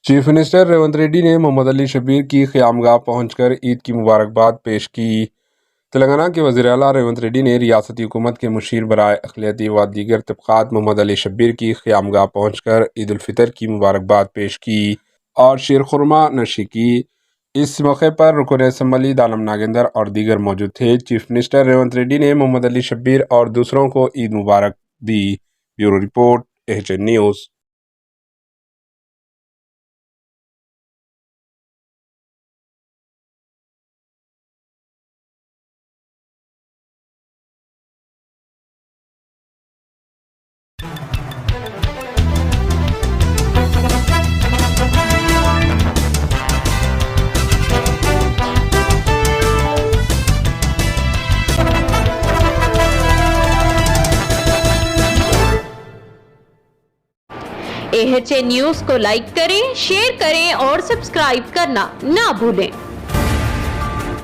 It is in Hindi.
चीफ मिनिस्टर रेवंत रेड्डी ने मोहम्मद अली शब्बीर की क़यामगाह पहुंचकर ईद की मुबारकबाद पेश की। तेलंगाना के वज़ीर आला रेवंत रेड्डी ने रियासती हुकूमत के मुशीर बराए अक़लियती व दीगर तबक़ात मोहम्मद अली शब्बीर की क़यामगाह पहुंचकर ईद उल फ़ितर की मुबारकबाद पेश की और शीरखुरमा नशी की। इस मौके पर रुकन असम्बली दानम नागेंद्र और दीगर मौजूद थे। चीफ मिनिस्टर रेवंत रेड्डी ने मोहम्मद अली शब्बीर और दूसरों को ईद मुबारक दी। Bureau report, HN news. AHA news को लाइक करें, शेयर करें और सब्सक्राइब करना ना भूलें।